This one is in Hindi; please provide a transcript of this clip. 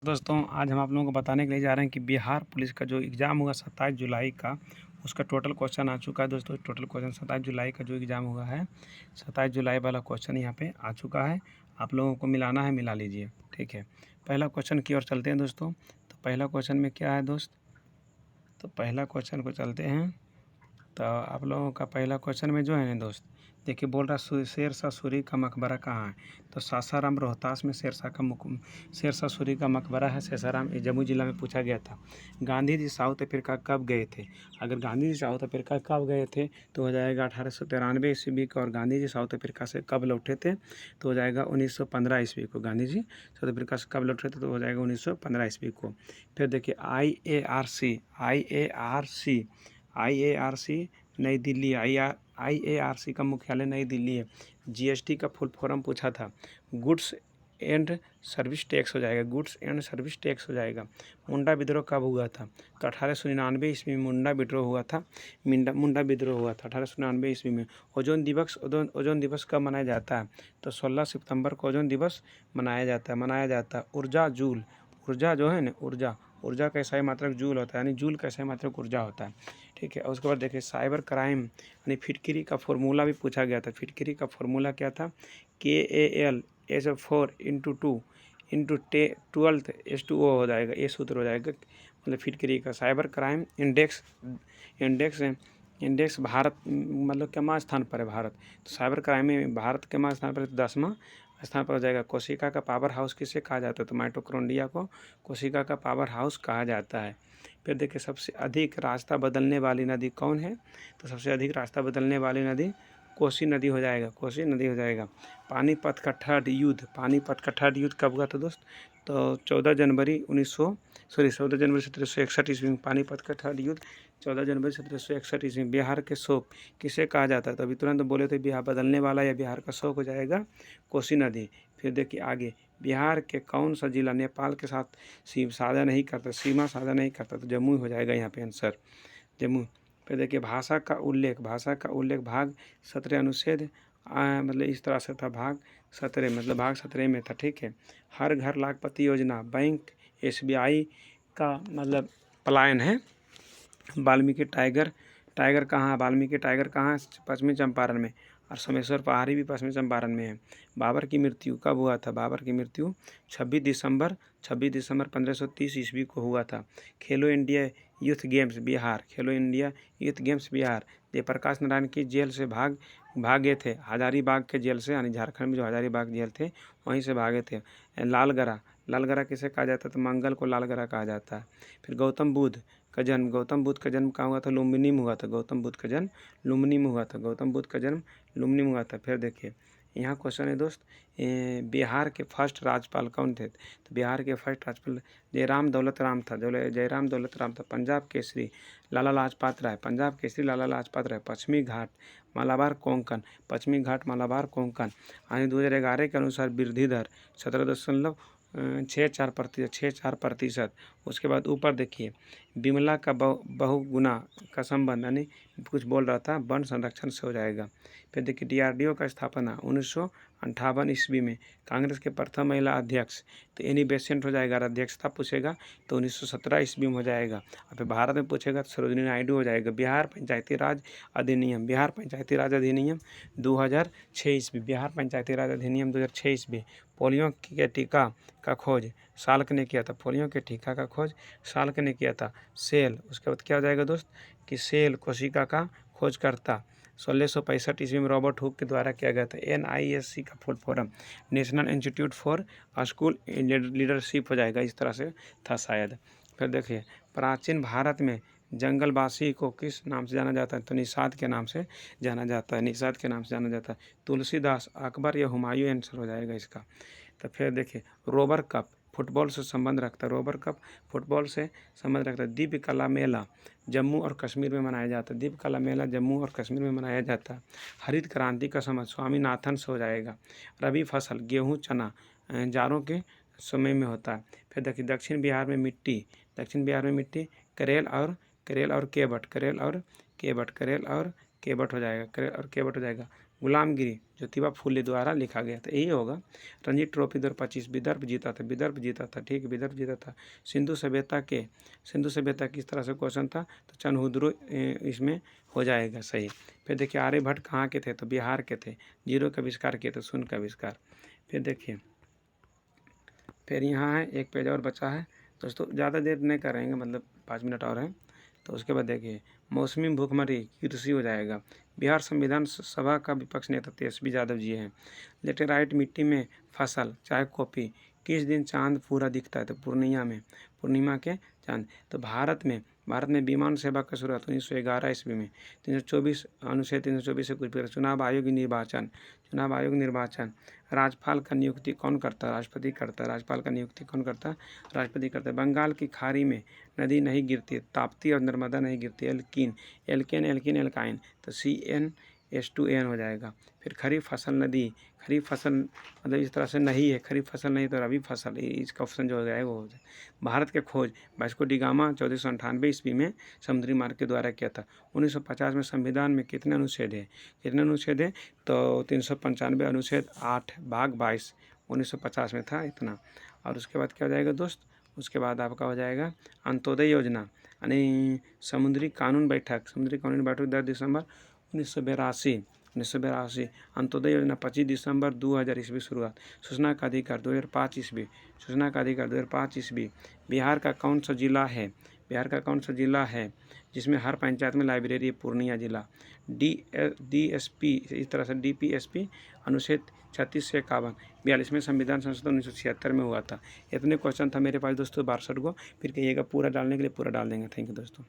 दोस्तों आज हम आप लोगों को बताने के लिए जा रहे हैं कि बिहार पुलिस का जो एग्ज़ाम हुआ 27 जुलाई का, उसका टोटल क्वेश्चन आ चुका है। दोस्तों टोटल क्वेश्चन 27 जुलाई का जो एग्ज़ाम हुआ है, 27 जुलाई वाला क्वेश्चन यहाँ पे आ चुका है। आप लोगों को मिलाना है, मिला लीजिए, ठीक है। पहला क्वेश्चन की ओर चलते हैं दोस्तों। तो पहला क्वेश्चन में क्या है दोस्त, तो पहला क्वेश्चन को चलते हैं। तो आप लोगों का पहला क्वेश्चन में जो है ना दोस्त, देखिए बोल रहा शेरशाह सूरी का मकबरा कहाँ है। तो सासाराम रोहतास में शेरशाह सूरी का मकबरा है। सासाराम ये जम्मू जिला में पूछा गया था। गांधी जी साउथ अफ्रीका कब गए थे। अगर गांधी जी साउथ अफ्रीका कब गए थे तो हो जाएगा 1893 ईस्वी को। और गांधी जी साउथ अफ्रीका से कब लौटे थे तो हो जाएगा 1915 ईस्वी को। गांधी जी साउथ अफ्रीका से कब लौटे थे तो हो जाएगा 1915 ईस्वी को। फिर देखिए IARC नई दिल्ली। IARC का मुख्यालय नई दिल्ली है। GST का फुल फॉर्म पूछा था, गुड्स एंड सर्विस टैक्स हो जाएगा, गुड्स एंड सर्विस टैक्स हो जाएगा। मुंडा विद्रोह कब हुआ था तो 1899 ईस्वी में मुंडा विद्रोह हुआ था। मुंडा विद्रोह हुआ था 1899 ईस्वी में। ओजोन दिवस कब मनाया जाता है तो 16 सितंबर को ओजोन दिवस मनाया जाता है। ऊर्जा जो है ना, ऊर्जा का इकाई मात्रक जूल होता है, यानी जूल का इकाई मात्रक ऊर्जा होता है, ठीक है। और उसके बाद देखिए साइबर क्राइम यानी फिटकरी का फॉर्मूला भी पूछा गया था। फिटकरी का फॉर्मूला क्या था, KAL एस 4 × 2 × 12 हो जाएगा, ये सूत्र हो जाएगा। मतलब फिटकरी का साइबर क्राइम इंडेक्स भारत मतलब कितना स्थान पर है भारत, तो साइबर क्राइम में भारत कितना स्थान पर है, 10वां स्थान पर हो जाएगा। कोशिका का पावर हाउस किसे कहा जाता है तो माइटोकॉन्ड्रिया को कोशिका का पावर हाउस कहा जाता है। फिर देखिए सबसे अधिक रास्ता बदलने वाली नदी कौन है तो सबसे अधिक रास्ता बदलने वाली नदी कोसी नदी हो जाएगा। पानीपत का थर्ड युद्ध कब हुआ था दोस्त तो 14 जनवरी 1761 ईस्वी में पानीपत का थर्ड युद्ध 14 जनवरी 1761 ईस्वी में। बिहार के शोक किसे कहा जाता है तो अभी तुरंत बोले थे बिहार बदलने वाला या बिहार का शोक हो जाएगा कोसी नदी। फिर देखिए आगे, बिहार के कौन सा जिला नेपाल के साथ सीमा साझा नहीं करता तो जम्मू हो जाएगा यहाँ पे आंसर, जम्मू। फिर देखिए भाषा का उल्लेख भाग 17 अनुच्छेद मतलब इस तरह से था, भाग 17 में था, ठीक है। हर घर लाखपति योजना बैंक SBI का मतलब पलायन है। वाल्मीकि टाइगर कहाँ है, वाल्मीकि टाइगर कहाँ है, पश्चिमी चंपारण में। और सोमेश्वर पहाड़ी भी पश्चिमी चंपारण में है। बाबर की मृत्यु कब हुआ था, बाबर की मृत्यु 26 दिसंबर 1530 ईस्वी को हुआ था। Khelo India youth games Bihar Jayaprakash Narayan की जेल से भागे थे, हजारीबाग के जेल से, यानी झारखंड में जो हजारीबाग जेल थे वहीं से भागे थे। लालगरा किसे कहा जाता है तो मंगल को लालगरा कहा जाता है। फिर गौतम बुद्ध का जन्म कहाँ हुआ था, लुम्बिनी में हुआ था। गौतम बुद्ध का जन्म लुम्बिनी में हुआ था। फिर देखिए यहाँ क्वेश्चन है दोस्त, बिहार के फर्स्ट राज्यपाल कौन थे तो बिहार के फर्स्ट राज्यपाल जयराम दौलत राम था। पंजाब केसरी लाला लाजपत राय पश्चिमी घाट मालाबार कोंकण यानी 2011 के अनुसार वृद्धि दर 17.64%। उसके बाद ऊपर देखिए बिमला का बहुगुना का संबंध यानी कुछ बोल रहा था वन संरक्षण से हो जाएगा। फिर देखिए DRDO का स्थापना 1958 ईस्वी में। कांग्रेस के प्रथम महिला अध्यक्ष तो एनी बेसेंट हो जाएगा। अध्यक्षता पूछेगा तो 1917 ईस्वी में हो जाएगा। और फिर भारत में पूछेगा तो सरोजिनी नायडू हो जाएगा। बिहार पंचायती राज अधिनियम 2006 ईस्वी। बिहार पंचायती राज अधिनियम 2006 ईस्वी। पोलियो के टीका का खोज साल्क ने किया था। पोलियो के टीका का खोज साल्क ने किया था। सेल उसके बाद क्या हो जाएगा दोस्त कि सेल कोशिका का खोजकर्ता 1665 ईस्वी में रॉबर्ट हुक के द्वारा किया गया था। NISC का full form national institute for school leadership हो जाएगा, इस तरह से था शायद। फिर देखिए प्राचीन भारत में जंगलवासी को किस नाम से जाना जाता है तो निषाद के नाम से जाना जाता है। तुलसीदास, अकबर या हुमायूं आंसर हो जाएगा इसका। तो फिर देखिए रोबर कप फुटबॉल से संबंध रखता है। दिव्य कला मेला जम्मू और कश्मीर में मनाया जाता है। हरित क्रांति का समय स्वामीनाथन से हो जाएगा। रबी फसल गेहूँ चना जाड़ों के समय में होता है। फिर देखिए दक्षिण बिहार में मिट्टी करेल और केवट हो जाएगा। गुलामगिरी ज्योतिबा फुले द्वारा लिखा गया था, यही होगा। रणजी ट्रॉफी 2025 विदर्भ जीता था, विदर्भ जीता था, ठीक, विदर्भ जीता था। सिंधु सभ्यता किस तरह से क्वेश्चन था, तो चनहुद्रो इसमें हो जाएगा सही। फिर देखिए आर्यभट्ट कहाँ के थे, तो बिहार के थे। जीरो का आविष्कार किए तो शून्य का आविष्कार। फिर देखिए फिर यहाँ है एक पेज और बचा है दोस्तों, ज़्यादा देर नहीं करेंगे, मतलब 5 मिनट और हैं। तो उसके बाद देखिए मौसमी भूखमरी कृषि हो जाएगा। बिहार संविधान सभा का विपक्ष नेता तेजस्वी यादव जी हैं। लेटेराइट मिट्टी में फसल चाहे कॉफ़ी किस दिन चांद पूरा दिखता है, तो पूर्णिमा के चांद। तो भारत में विमान सेवा का शुरुआत 1911 ईस्वी में। 324 अनुच्छेद 324 से कुछ प्रकार चुनाव आयोग निर्वाचन। राज्यपाल का नियुक्ति कौन करता है, राष्ट्रपति करता है। राज्यपाल का नियुक्ति कौन करता है, राष्ट्रपति करता है। बंगाल की खाड़ी में नदी नहीं गिरती, ताप्ती और नर्मदा नहीं गिरती। एल्काइन तो CnH2n हो जाएगा। फिर खरीफ फसल मतलब इस तरह से नहीं है, खरीफ फसल नहीं तो रबी फसल, इसका ऑप्शन जो हो जाएगा वो हो जाए। भारत के खोज वास्को डी गामा 1498 ईस्वी में समुद्री मार्ग के द्वारा किया था। 1950 में संविधान में कितने अनुच्छेद है, तो 395 अनुच्छेद 8 भाग 22 1950 में था इतना। और उसके बाद क्या हो जाएगा दोस्त, उसके बाद आपका हो जाएगा अंत्योदय योजना यानी समुद्री कानून बैठक 10 दिसंबर 1982। अंत्योदय योजना 25 दिसंबर 2000 ईस्वी शुरुआत। सूचना का अधिकार 2005 ईस्वी। बिहार का कौन सा जिला है जिसमें हर पंचायत में लाइब्रेरी है, पूर्णिया जिला। DSP इस तरह से DPSP अनुच्छेद 36 से 51 42वें संविधान संशोधन 1976 में हुआ था। इतने क्वेश्चन था मेरे पास दोस्तों 62 गो। फिर कहिएगा पूरा डालने के लिए पूरा डाल देंगे। थैंक यू दोस्तों।